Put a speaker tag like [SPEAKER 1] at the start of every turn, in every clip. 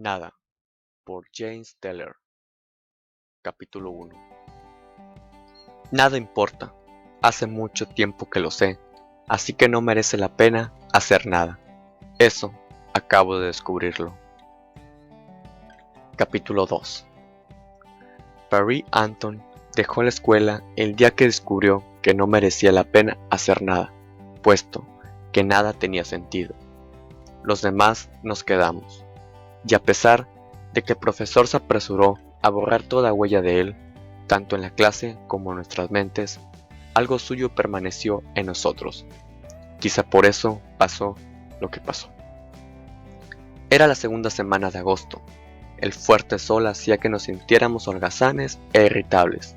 [SPEAKER 1] Nada, por James Teller. Capítulo 1. Nada importa. Hace mucho tiempo que lo sé, así que no merece la pena hacer nada. Eso, acabo de descubrirlo. Capítulo 2. Perry Anton dejó la escuela el día que descubrió que no merecía la pena hacer nada, puesto que nada tenía sentido. Los demás nos quedamos, y a pesar de que el profesor se apresuró a borrar toda huella de él, tanto en la clase como en nuestras mentes, algo suyo permaneció en nosotros. Quizá por eso pasó lo que pasó. Era la segunda semana de agosto. El fuerte sol hacía que nos sintiéramos holgazanes e irritables.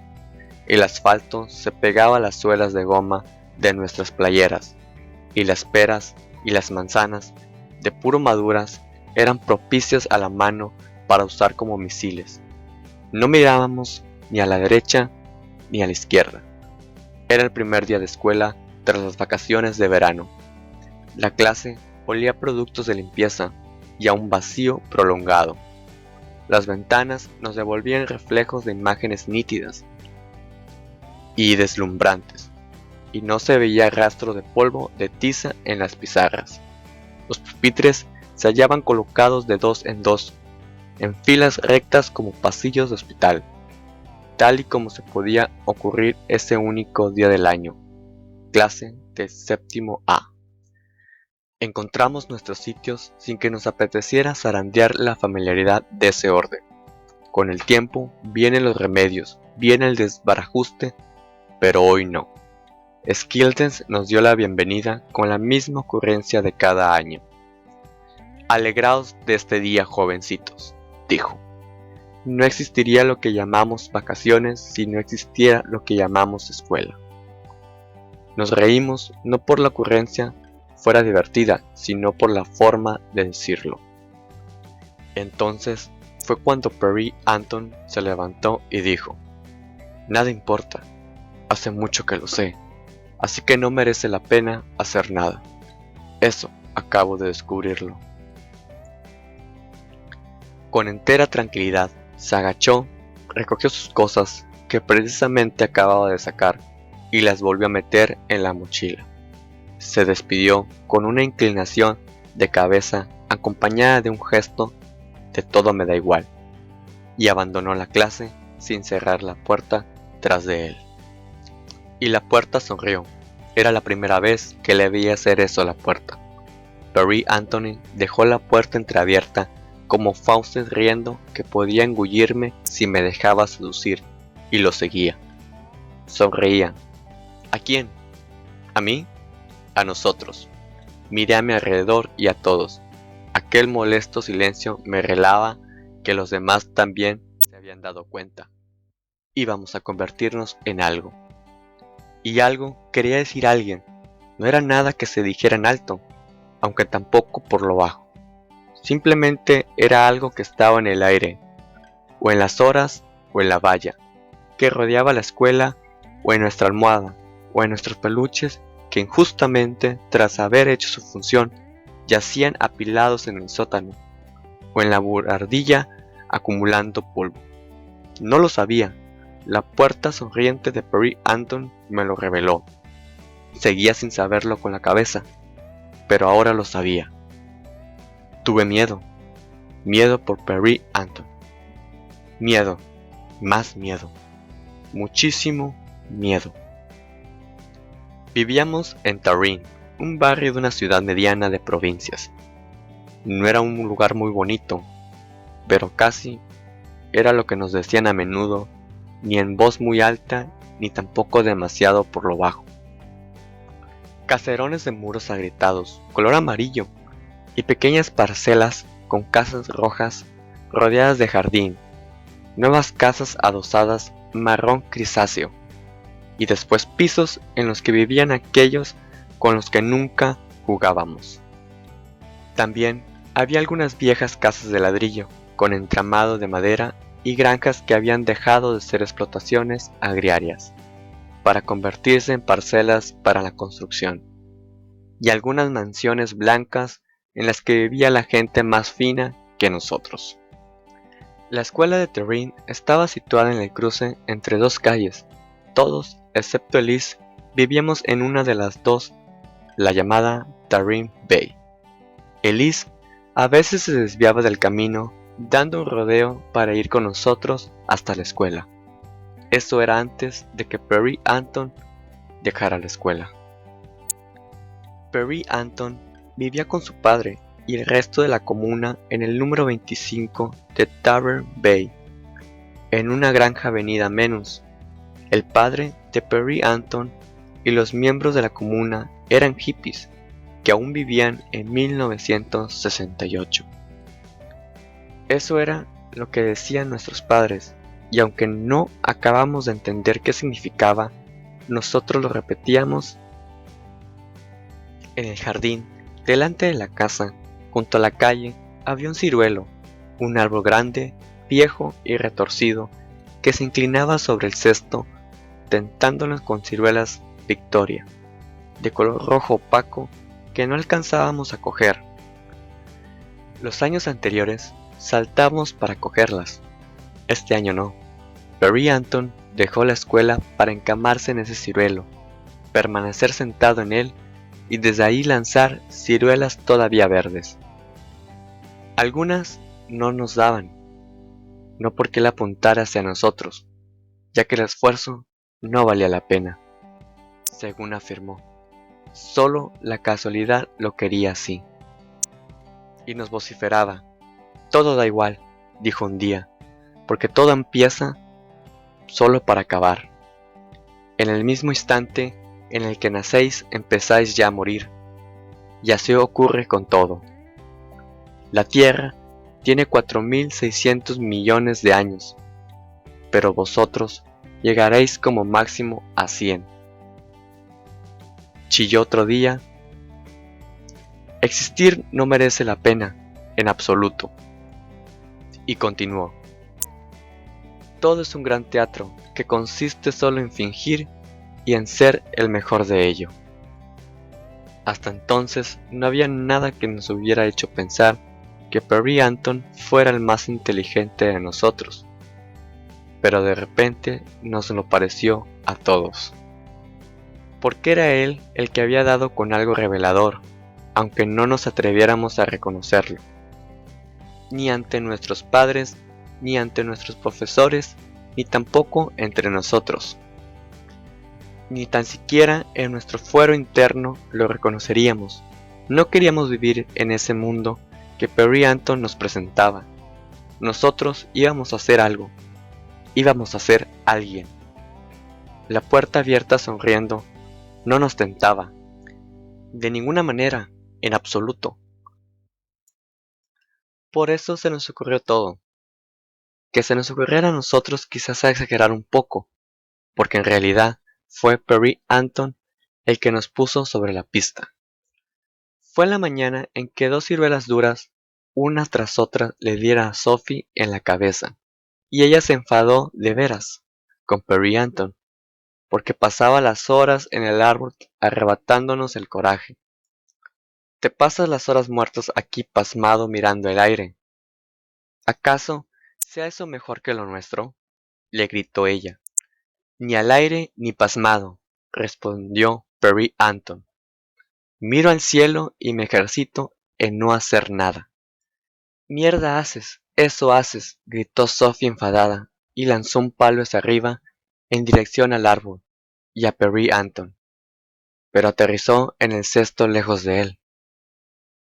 [SPEAKER 1] El asfalto se pegaba a las suelas de goma de nuestras playeras, y las peras y las manzanas, de puro maduras, eran propicias a la mano para usar como misiles. No mirábamos ni a la derecha ni a la izquierda. Era el primer día de escuela tras las vacaciones de verano. La clase olía a productos de limpieza y a un vacío prolongado. Las ventanas nos devolvían reflejos de imágenes nítidas y deslumbrantes, y no se veía rastro de polvo de tiza en las pizarras. Los pupitres se hallaban colocados de dos en dos, en filas rectas como pasillos de hospital, tal y como se podía ocurrir ese único día del año. Clase de séptimo A. Encontramos nuestros sitios sin que nos apeteciera zarandear la familiaridad de ese orden. Con el tiempo vienen los remedios, viene el desbarajuste, pero hoy no. Skiltens nos dio la bienvenida con la misma ocurrencia de cada año. Alegraos de este día, jovencitos, dijo. No existiría lo que llamamos vacaciones si no existiera lo que llamamos escuela. Nos reímos no por la ocurrencia fuera divertida, sino por la forma de decirlo. Entonces fue cuando Perry Anton se levantó y dijo: Nada importa, hace mucho que lo sé, así que no merece la pena hacer nada. Eso, acabo de descubrirlo. Con entera tranquilidad, se agachó, recogió sus cosas que precisamente acababa de sacar y las volvió a meter en la mochila. Se despidió con una inclinación de cabeza acompañada de un gesto de todo me da igual, y abandonó la clase sin cerrar la puerta tras de él. Y la puerta sonrió. Era la primera vez que le veía hacer eso a la puerta. Perry Anthony dejó la puerta entreabierta como Faustes riendo que podía engullirme si me dejaba seducir, y lo seguía. Sonreía. ¿A quién? ¿A mí? A nosotros. Miré a mi alrededor y a todos. Aquel molesto silencio me relaba que los demás también se habían dado cuenta. Íbamos a convertirnos en algo. Y algo quería decir alguien. No era nada que se dijera en alto, aunque tampoco por lo bajo. Simplemente era algo que estaba en el aire, o en las horas, o en la valla, que rodeaba la escuela, o en nuestra almohada, o en nuestros peluches, que injustamente, tras haber hecho su función, yacían apilados en el sótano, o en la buhardilla acumulando polvo. No lo sabía. La puerta sonriente de Perry Anton me lo reveló. Seguía sin saberlo con la cabeza, pero ahora lo sabía. Tuve miedo. Miedo por Perry Anton. Miedo. Más miedo. Muchísimo miedo. Vivíamos en Tarin, un barrio de una ciudad mediana de provincias. No era un lugar muy bonito, pero casi era lo que nos decían a menudo, ni en voz muy alta, ni tampoco demasiado por lo bajo. Caserones de muros agrietados, color amarillo, y pequeñas parcelas con casas rojas rodeadas de jardín, nuevas casas adosadas marrón grisáceo, y después pisos en los que vivían aquellos con los que nunca jugábamos. También había algunas viejas casas de ladrillo, con entramado de madera y granjas que habían dejado de ser explotaciones agrarias, para convertirse en parcelas para la construcción, y algunas mansiones blancas en las que vivía la gente más fina que nosotros. La escuela de Terrin estaba situada en el cruce entre dos calles. Todos, excepto Elise, vivíamos en una de las dos, la llamada Terrin Bay. Elise a veces se desviaba del camino, dando un rodeo para ir con nosotros hasta la escuela. Eso era antes de que Perry Anton dejara la escuela. Perry Anton vivía con su padre y el resto de la comuna en el número 25 de Tavern Bay, en una granja avenida Menus. El padre de Perry Anton y los miembros de la comuna eran hippies que aún vivían en 1968. Eso era lo que decían nuestros padres, y aunque no acabamos de entender qué significaba, nosotros lo repetíamos. En el jardín, delante de la casa, junto a la calle, había un ciruelo, un árbol grande, viejo y retorcido, que se inclinaba sobre el cesto, tentándonos con ciruelas Victoria, de color rojo opaco, que no alcanzábamos a coger. Los años anteriores saltábamos para cogerlas. Este año no. Perry Anton dejó la escuela para encamarse en ese ciruelo, permanecer sentado en él y desde ahí lanzar ciruelas todavía verdes. Algunas no nos daban, no porque él apuntara hacia nosotros, ya que el esfuerzo no valía la pena, según afirmó. Solo la casualidad lo quería así. Y nos vociferaba. Todo da igual, dijo un día, porque todo empieza solo para acabar. En el mismo instante en el que nacéis empezáis ya a morir. Y así ocurre con todo. La Tierra tiene 4.600 millones de años, pero vosotros llegaréis como máximo a 100. Chilló otro día. Existir no merece la pena, en absoluto. Y continuó. Todo es un gran teatro que consiste solo en fingir y en ser el mejor de ello. Hasta entonces no había nada que nos hubiera hecho pensar que Perry Anton fuera el más inteligente de nosotros, pero de repente nos lo pareció a todos. Porque era él el que había dado con algo revelador, aunque no nos atreviéramos a reconocerlo, ni ante nuestros padres, ni ante nuestros profesores, ni tampoco entre nosotros. Ni tan siquiera en nuestro fuero interno lo reconoceríamos. No queríamos vivir en ese mundo que Perry Anton nos presentaba. Nosotros íbamos a hacer algo. Íbamos a ser alguien. La puerta abierta sonriendo no nos tentaba. De ninguna manera, en absoluto. Por eso se nos ocurrió todo. Que se nos ocurriera a nosotros quizás a exagerar un poco, porque en realidad fue Perry Anton el que nos puso sobre la pista. Fue en la mañana en que dos ciruelas duras, una tras otra, le diera a Sophie en la cabeza, y ella se enfadó de veras con Perry Anton, porque pasaba las horas en el árbol arrebatándonos el coraje. Te pasas las horas muertas aquí pasmado mirando el aire. ¿Acaso sea eso mejor que lo nuestro? Le gritó ella. Ni al aire ni pasmado, respondió Perry Anton. Miro al cielo y me ejercito en no hacer nada. Mierda haces, eso haces, gritó Sophie enfadada, y lanzó un palo hacia arriba en dirección al árbol y a Perry Anton, pero aterrizó en el cesto lejos de él.